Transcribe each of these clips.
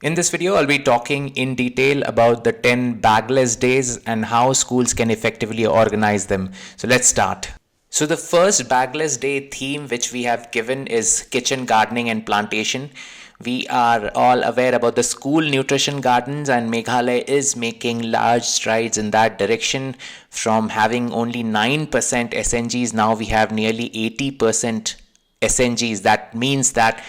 In this video, I'll be talking in detail about the 10 bagless days and how schools can effectively organize them. So let's start. So the first bagless day theme which we have given is kitchen gardening and plantation. We are all aware about the school nutrition gardens, and Meghalaya is making large strides in that direction. From having only 9% SNGs, now we have nearly 80% SNGs. That means that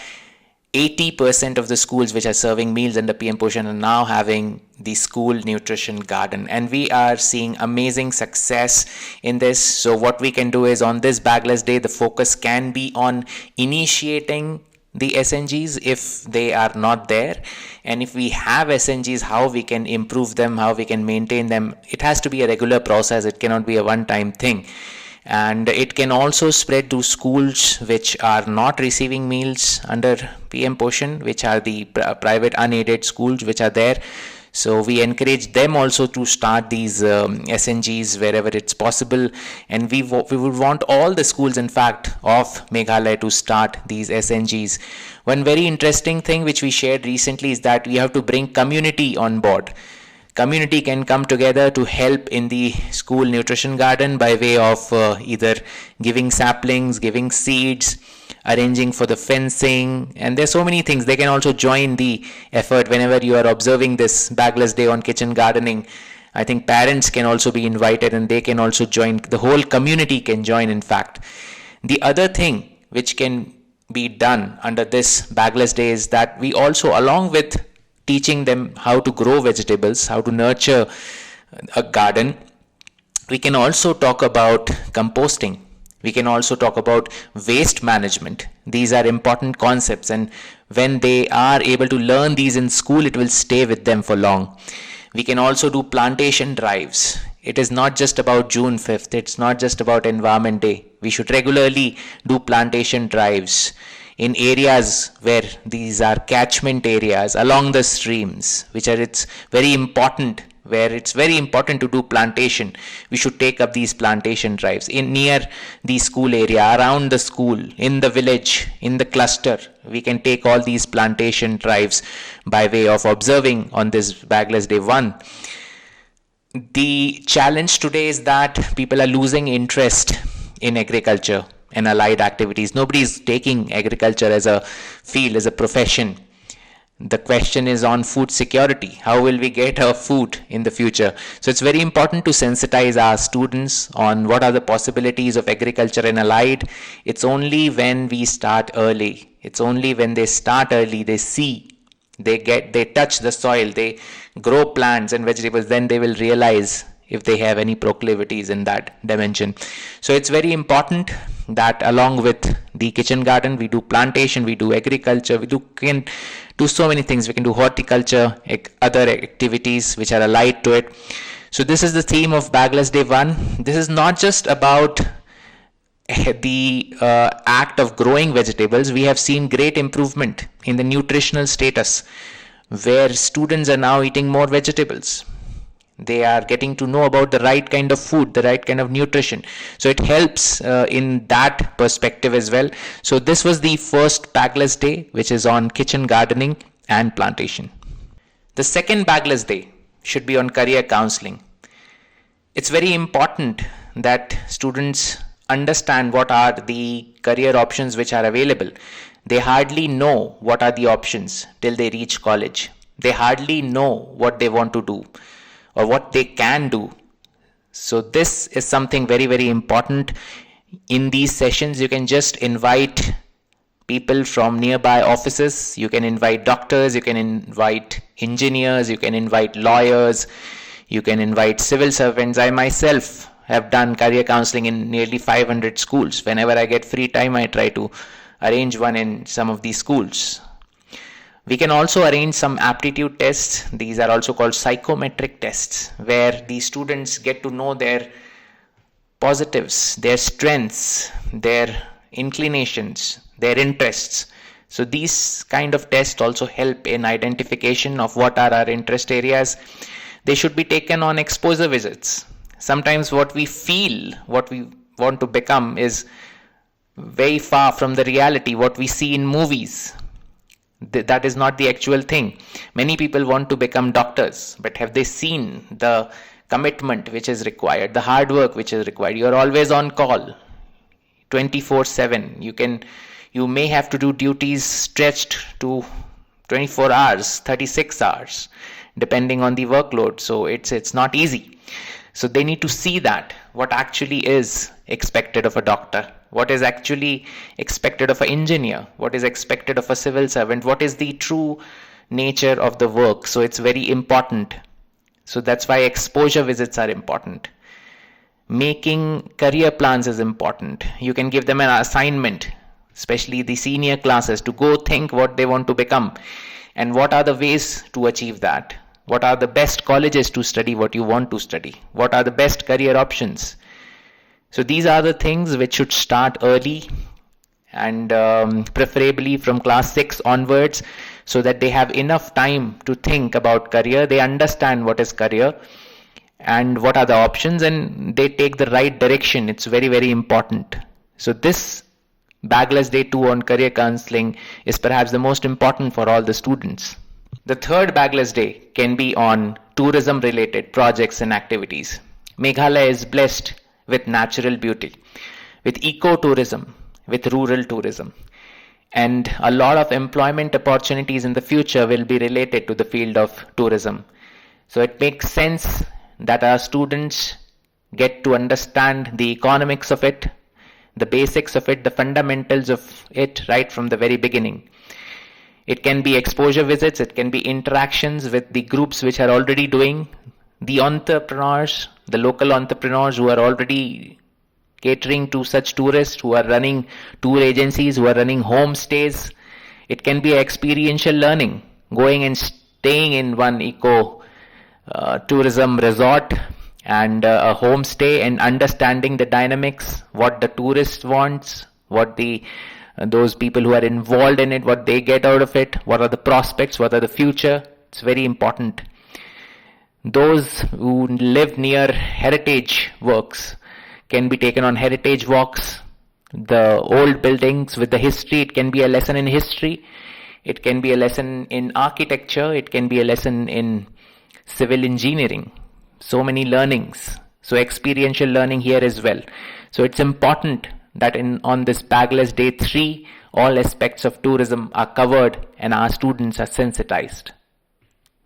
80% of the schools which are serving meals under PM Poshan are now having the school nutrition garden, and we are seeing amazing success in this. So what we can do is, on this bagless day, the focus can be on initiating the SNGs if they are not there, and if we have SNGs, how we can improve them, how we can maintain them. It has to be a regular process. It cannot be a one-time thing. And it can also spread to schools which are not receiving meals under PM Poshan, which are the private unaided schools which are there. So we encourage them also to start these SNGs wherever it's possible, and we would want all the schools, in fact, of Meghalaya to start these SNGs. One very interesting thing which we shared recently is that we have to bring community on board. Community can come together to help in the school nutrition garden by way of either giving saplings, giving seeds, arranging for the fencing, and there's so many things. They can also join the effort whenever you are observing this bagless day on kitchen gardening. I think parents can also be invited, and they can also join. The whole community can join, in fact. The other thing which can be done under this bagless day is that we also, along with teaching them how to grow vegetables, how to nurture a garden, we can also talk about composting. We can also talk about waste management. These are important concepts, and when they are able to learn these in school, it will stay with them for long. We can also do plantation drives. It is not just about June 5th. It's not just about Environment Day. We should regularly do plantation drives in areas where these are catchment areas along the streams, which are very important, where it's very important to do plantation. We should take up these plantation drives in near the school area, around the school, in the village, in the cluster. We can take all these plantation drives by way of observing on this bagless day 1. The challenge today is that people are losing interest in agriculture and allied activities. Nobody is taking agriculture as a field, as a profession. The question is on food security. How will we get our food in the future? So it's very important to sensitize our students on what are the possibilities of agriculture and allied. It's only when we start early. It's only when they start early, they see, they touch the soil, they grow plants and vegetables, then they will realize if they have any proclivities in that dimension. So it's very important that along with the kitchen garden, we do plantation, we do agriculture, can do so many things. We can do horticulture, other activities which are allied to it. So this is the theme of Bagless Day 1. This is not just about the act of growing vegetables. We have seen great improvement in the nutritional status, where students are now eating more vegetables. They are getting to know about the right kind of food, the right kind of nutrition. So it helps in that perspective as well. So this was the first bagless day, which is on kitchen gardening and plantation. The second bagless day should be on career counseling. It's very important that students understand what are the career options which are available. They hardly know what are the options till they reach college. They hardly know what they want to do or what they can do. So this is something very, very important. In these sessions, you can just invite people from nearby offices. You can invite doctors, you can invite engineers, you can invite lawyers, you can invite civil servants. I myself have done career counseling in nearly 500 schools. Whenever I get free time, I try to arrange one in some of these schools. We can also arrange some aptitude tests. These are also called psychometric tests, where the students get to know their positives, their strengths, their inclinations, their interests. So these kind of tests also help in identification of what are our interest areas. They should be taken on exposure visits. Sometimes what we feel, what we want to become, is very far from the reality, what we see in movies. That is not the actual thing. Many people want to become doctors, but have they seen the commitment which is required, the hard work which is required? You are always on call 24/7. You may have to do duties stretched to 24 hours, 36 hours, depending on the workload. So it's not easy. So they need to see that what actually is expected of a doctor, what is actually expected of an engineer, what is expected of a civil servant, what is the true nature of the work. So it's very important. So that's why exposure visits are important. Making career plans is important. You can give them an assignment, especially the senior classes, to go think what they want to become and what are the ways to achieve that. What are the best colleges to study what you want to study? What are the best career options? So these are the things which should start early and preferably from class 6 onwards, so that they have enough time to think about career. They understand what is career and what are the options, and they take the right direction. It's very, very important. So this Bagless Day 2 on career counseling is perhaps the most important for all the students. The third Bagless Day can be on tourism related projects and activities. Meghalaya is blessed with natural beauty, with ecotourism, with rural tourism, and a lot of employment opportunities in the future will be related to the field of tourism. So it makes sense that our students get to understand the economics of it, the basics of it, the fundamentals of it right from the very beginning. It can be exposure visits, it can be interactions with the groups which are already doing, the entrepreneurs, the local entrepreneurs who are already catering to such tourists, who are running tour agencies, who are running homestays. It can be experiential learning, going and staying in one tourism resort and a homestay and understanding the dynamics, what the tourist wants, what those people who are involved in it, what they get out of it, what are the prospects, what are the future. It's very important. Those who live near heritage works can be taken on heritage walks. The old buildings with the history, it can be a lesson in history, it can be a lesson in architecture, it can be a lesson in civil engineering. So many learnings. So experiential learning here as well. So it's important that on this Bagless Day 3, all aspects of tourism are covered and our students are sensitized.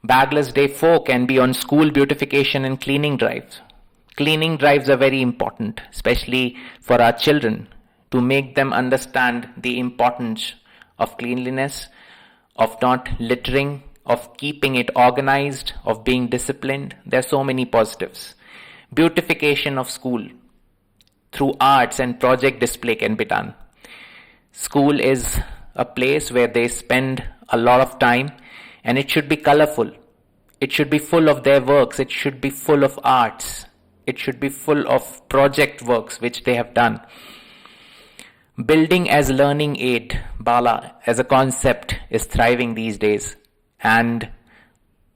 Bagless Day 4 can be on school beautification and cleaning drives. Cleaning drives are very important, especially for our children, to make them understand the importance of cleanliness, of not littering, of keeping it organized, of being disciplined. There are so many positives. Beautification of school through arts and project display can be done. School is a place where they spend a lot of time, and it should be colorful. It should be full of their works. It should be full of arts. It should be full of project works which they have done. Building as learning aid, Bala as a concept is thriving these days, and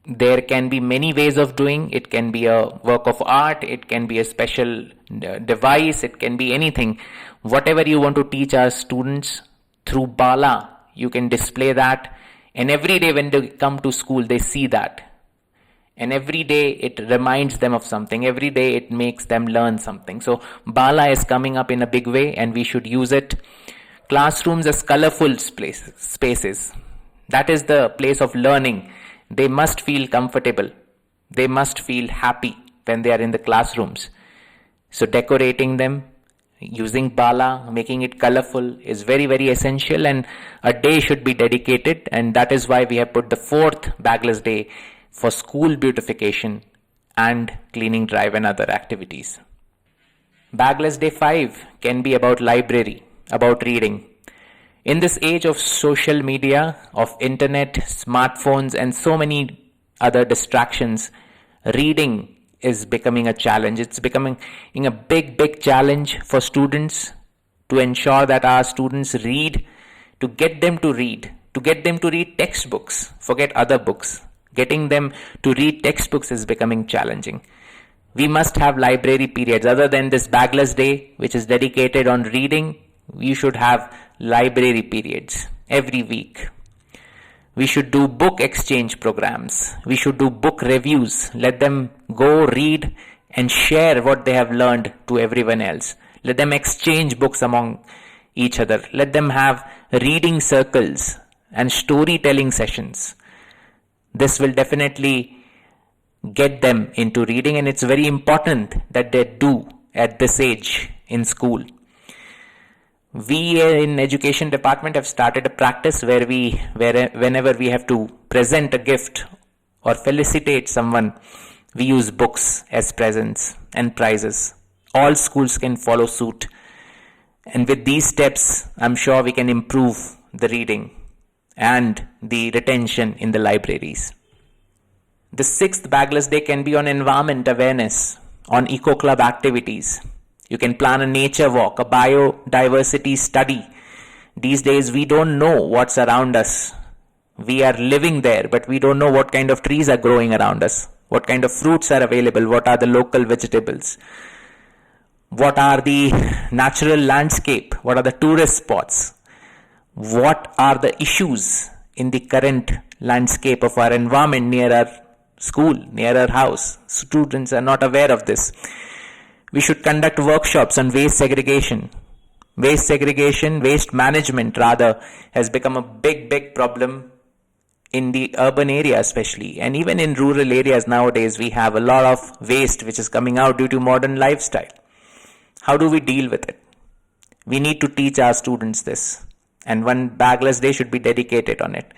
there can be many ways of doing. It can be a work of art, it can be a special device, it can be anything. Whatever you want to teach our students through Bala, you can display that, and every day when they come to school they see that, and every day it reminds them of something, every day it makes them learn something. So Bala is coming up in a big way and we should use it. Classrooms as colorful spaces. That is the place of learning. They must feel comfortable. They must feel happy when they are in the classrooms. So decorating them, using Bala, making it colorful is very, very essential, and a day should be dedicated, and that is why we have put the fourth Bagless Day for school beautification and cleaning drive and other activities. Bagless Day 5 can be about library, about reading. In this age of social media, of internet, smartphones, and so many other distractions, reading is becoming a challenge. It's becoming a big, big challenge for students to ensure that our students read, to get them to read textbooks, forget other books. Getting them to read textbooks is becoming challenging. We must have library periods. Other than this Bagless Day, which is dedicated on reading, you should have library periods every week. We should do book exchange programs. We should do book reviews. Let them go read and share what they have learned to everyone else. Let them exchange books among each other. Let them have reading circles and storytelling sessions. This will definitely get them into reading, and it's very important that they do at this age in school. We in education department have started a practice where whenever we have to present a gift or felicitate someone, we use books as presents and prizes. All schools can follow suit. And with these steps, I'm sure we can improve the reading and the retention in the libraries. The 6th Bagless Day can be on environment awareness, on eco club activities. You can plan a nature walk, a biodiversity study. These days we don't know what's around us. We are living there, but we don't know what kind of trees are growing around us, what kind of fruits are available, what are the local vegetables, what are the natural landscape, what are the tourist spots, what are the issues in the current landscape of our environment near our school, near our house. Students are not aware of this. We should conduct workshops on waste segregation. Waste management rather, has become a big problem in the urban area especially. And even in rural areas nowadays, we have a lot of waste which is coming out due to modern lifestyle. How do we deal with it? We need to teach our students this. And one Bagless Day should be dedicated on it.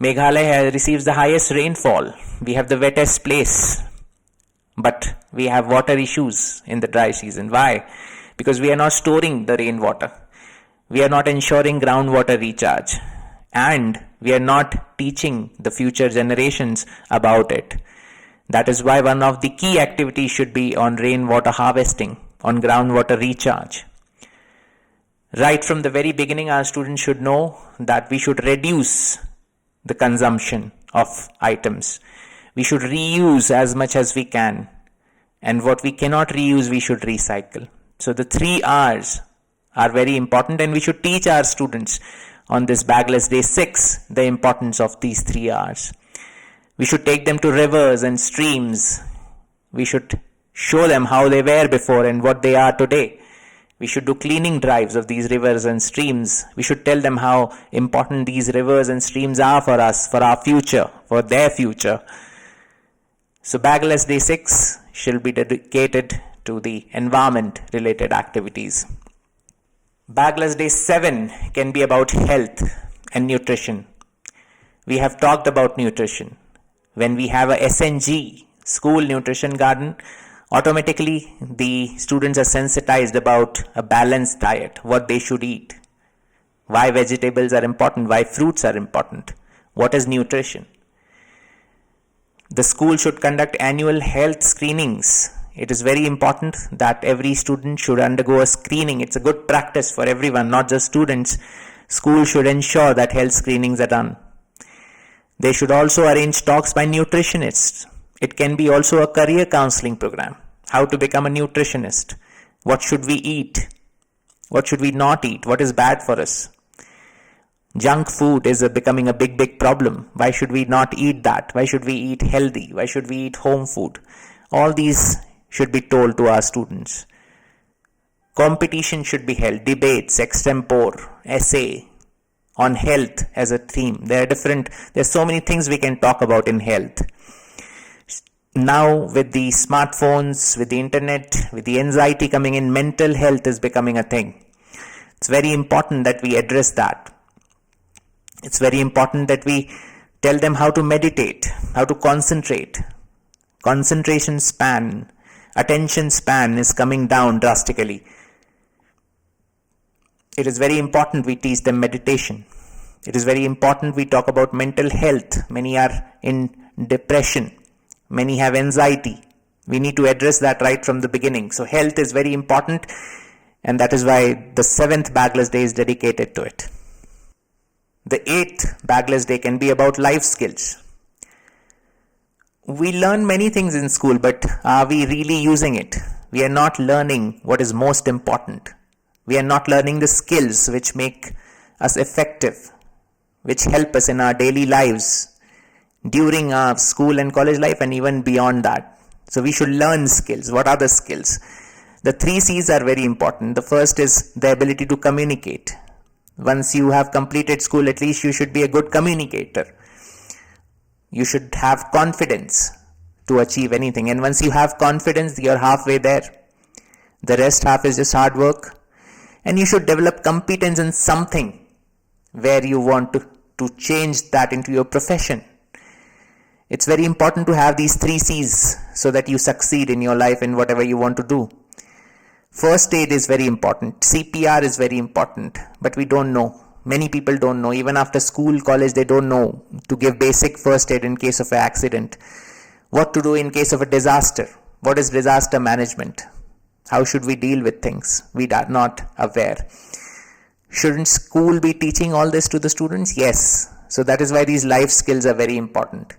Meghalaya receives the highest rainfall. We have the wettest place. But we have water issues in the dry season. Why? Because we are not storing the rainwater. We are not ensuring groundwater recharge. And we are not teaching the future generations about it. That is why one of the key activities should be on rainwater harvesting, on groundwater recharge. Right from the very beginning, our students should know that we should reduce the consumption of items. We should reuse as much as we can. And what we cannot reuse, we should recycle. So the 3 R's are very important, and we should teach our students on this Bagless Day 6 the importance of these 3 R's. We should take them to rivers and streams. We should show them how they were before and what they are today. We should do cleaning drives of these rivers and streams. We should tell them how important these rivers and streams are for us, for our future, for their future. So Bagless Day 6 shall be dedicated to the environment related activities. Bagless Day 7 can be about health and nutrition. We have talked about nutrition. When we have a SNG, School Nutrition Garden, automatically the students are sensitized about a balanced diet, what they should eat, why vegetables are important, why fruits are important, what is nutrition. The school should conduct annual health screenings. It is very important that every student should undergo a screening. It's a good practice for everyone, not just students. School should ensure that health screenings are done. They should also arrange talks by nutritionists. It can be also a career counseling program. How to become a nutritionist. What should we eat? What should we not eat? What is bad for us? Junk food is becoming a big problem. Why should we not eat that? Why should we eat healthy? Why should we eat home food? All these should be told to our students. Competition should be held. Debates, extempore, essay on health as a theme. There's so many things we can talk about in health. Now with the smartphones, with the internet, with the anxiety coming in, mental health is becoming a thing. It's very important that we address that. It's very important that we tell them how to meditate, how to concentrate. Concentration span, attention span is coming down drastically. It is very important we teach them meditation. It is very important we talk about mental health. Many are in depression. Many have anxiety. We need to address that right from the beginning. So health is very important, and that is why the 7th Bagless Day is dedicated to it. The 8th Bagless Day can be about life skills. We learn many things in school, but are we really using it? We are not learning what is most important. We are not learning the skills which make us effective. which help us in our daily lives during our school and college life and even beyond that. So we should learn skills. What are the skills? The 3 C's are very important. The first is the ability to communicate. Once you have completed school, at least you should be a good communicator. You should have confidence to achieve anything. And once you have confidence, you're halfway there. The rest half is just hard work. And you should develop competence in something where you want to change that into your profession. It's very important to have these 3 C's so that you succeed in your life in whatever you want to do. First aid is very important. CPR is very important, but we don't know. Many people don't know. Even after school, college, they don't know to give basic first aid in case of an accident. What to do in case of a disaster. What is disaster management? How should we deal with things? We are not aware. Shouldn't school be teaching all this to the students? Yes. So that is why these life skills are very important.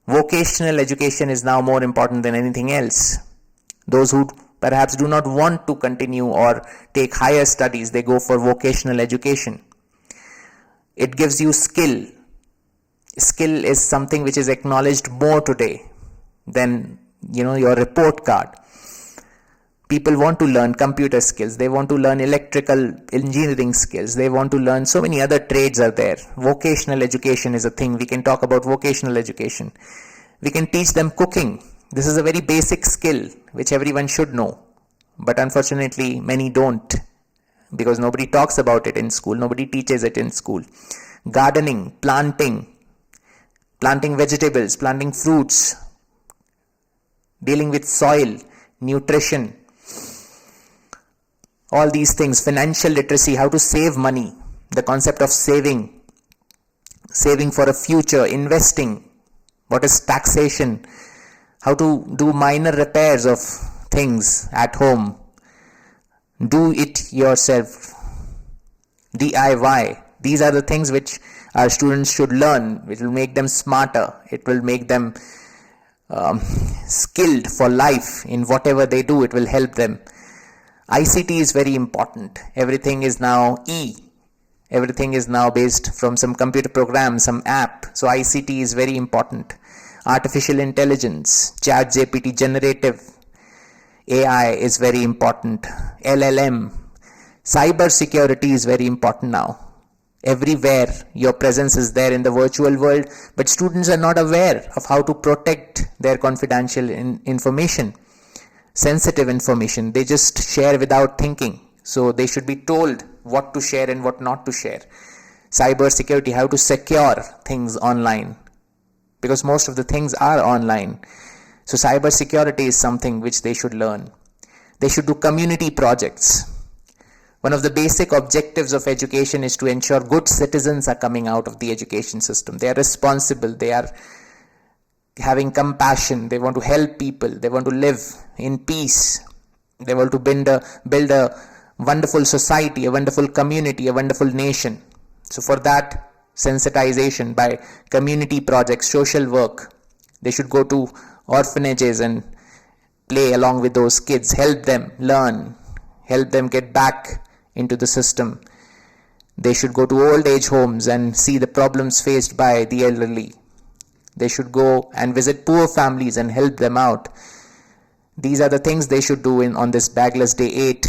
Vocational education is now more important than anything else. Those who perhaps do not want to continue or take higher studies, they go for vocational education. It gives you skill. Skill is something which is acknowledged more today than, your report card. People want to learn computer skills. They want to learn electrical engineering skills. They want to learn so many other trades are there. Vocational education is a thing. We can talk about vocational education. We can teach them cooking. This is a very basic skill which everyone should know. But unfortunately, many don't because nobody talks about it in school. Nobody teaches it in school. Gardening, planting vegetables, planting fruits, dealing with soil, nutrition, all these things, financial literacy, how to save money, the concept of saving for a future, investing, what is taxation, how to do minor repairs of things at home, do it yourself, DIY. These are the things which our students should learn. It will make them smarter. It will make them skilled for life in whatever they do. It will help them. ICT is very important. Everything is now Everything is now based from some computer program, some app. So ICT is very important. Artificial intelligence, ChatGPT, generative AI is very important. LLM, cyber security is very important now. Everywhere your presence is there in the virtual world, but students are not aware of how to protect their confidential information, sensitive information. They just share without thinking. So they should be told what to share and what not to share. Cyber security, how to secure things online, because most of the things are online. So cyber security is something which they should learn. They should do community projects. One of the basic objectives of education is to ensure good citizens are coming out of the education system. They are responsible. They are having compassion. They want to help people. They want to live in peace. They want to build a wonderful society, a wonderful community, a wonderful nation. So for that, sensitization by community projects, social work. They should go to orphanages and play along with those kids, help them learn, help them get back into the system. They should go to old age homes and see the problems faced by the elderly. They should go and visit poor families and help them out. These are the things they should do on this Bagless Day 8.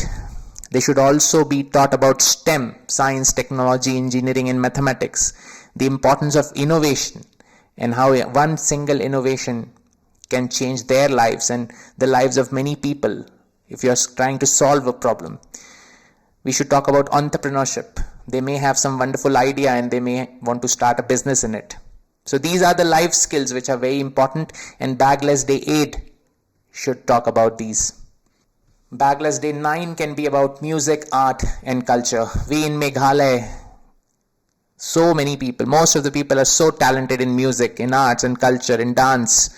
They should also be taught about STEM, science, technology, engineering and mathematics, the importance of innovation and how one single innovation can change their lives and the lives of many people if you are trying to solve a problem. We should talk about entrepreneurship. They may have some wonderful idea and they may want to start a business in it. So these are the life skills which are very important, and Bagless Day 8 should talk about these. Bagless Day 9 can be about music, art and culture. We in Meghalaya, so many people, most of the people are so talented in music, in arts and culture, in dance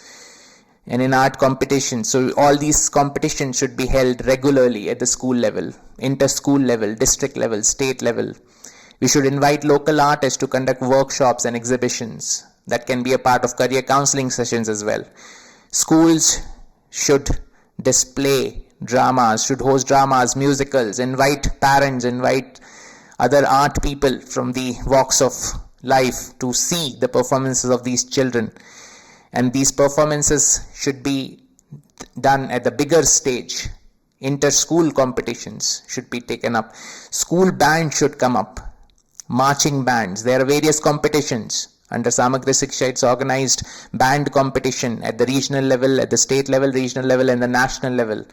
and in art competitions. So all these competitions should be held regularly at the school level, inter-school level, district level, state level. We should invite local artists to conduct workshops and exhibitions. That can be a part of career counseling sessions as well. Schools should display dramas, should host dramas, musicals, invite parents, invite other art people from the walks of life to see the performances of these children. And these performances should be done at the bigger stage. Inter-school competitions should be taken up. School band should come up. Marching bands. There are various competitions. Under Samagri Shiksha, it's organized band competition at the regional level, at the state level, regional level, and the national level.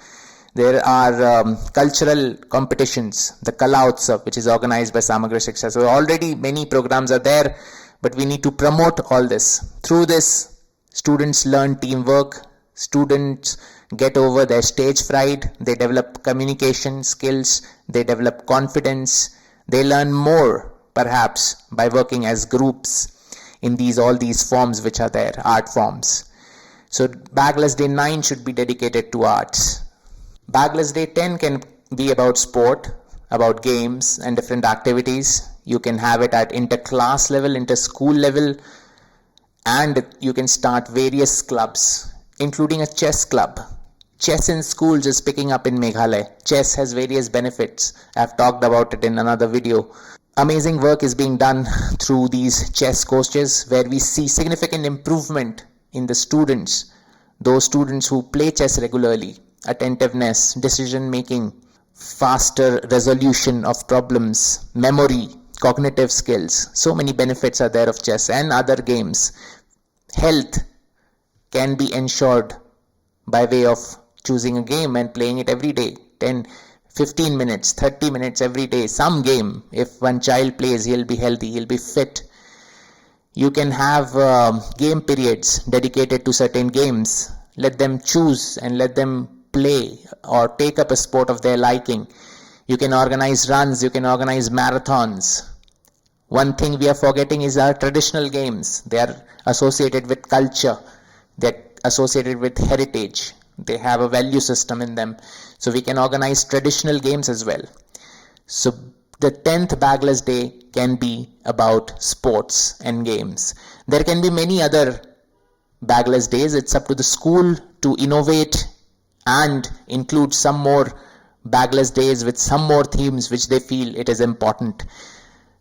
There are cultural competitions, the Kala Utsav, which is organized by Samagri Shiksha. So already many programs are there, but we need to promote all this. Through this, students learn teamwork, students get over their stage fright, they develop communication skills, they develop confidence, they learn more perhaps by working as groups in all these forms which are there, art forms. So Bagless Day 9 should be dedicated to arts. Bagless Day 10 can be about sport, about games and different activities. You can have it at inter-class level, inter-school level, and you can start various clubs, including a chess club. Chess in schools is picking up in Meghalaya. Chess has various benefits. I've talked about it in another video. Amazing work is being done through these chess coaches, where we see significant improvement in the students, those students who play chess regularly. Attentiveness, decision making, faster resolution of problems, memory, cognitive skills. So many benefits are there of chess and other games. Health can be ensured by way of choosing a game and playing it every day. 10, 15 minutes, 30 minutes every day, some game. If one child plays, he'll be healthy, he'll be fit. You can have game periods dedicated to certain games. Let them choose and let them play or take up a sport of their liking. You can organize runs, you can organize marathons. One thing we are forgetting is our traditional games. They are associated with culture, they're associated with heritage. They have a value system in them. So we can organize traditional games as well. So the 10th Bagless Day can be about sports and games. There can be many other Bagless Days. It's up to the school to innovate and include some more Bagless Days with some more themes which they feel it is important.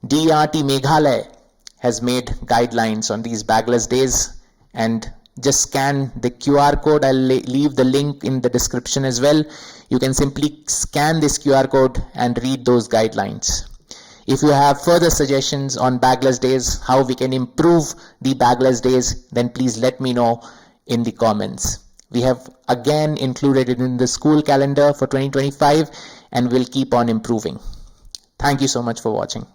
DERT Meghalaya has made guidelines on these Bagless Days, and just scan the QR code. I'll leave the link in the description as well. You can simply scan this QR code and read those guidelines. If you have further suggestions on Bagless Days, how we can improve the Bagless Days, then please let me know in the comments. We have again included it in the school calendar for 2025 and we'll keep on improving. Thank you so much for watching.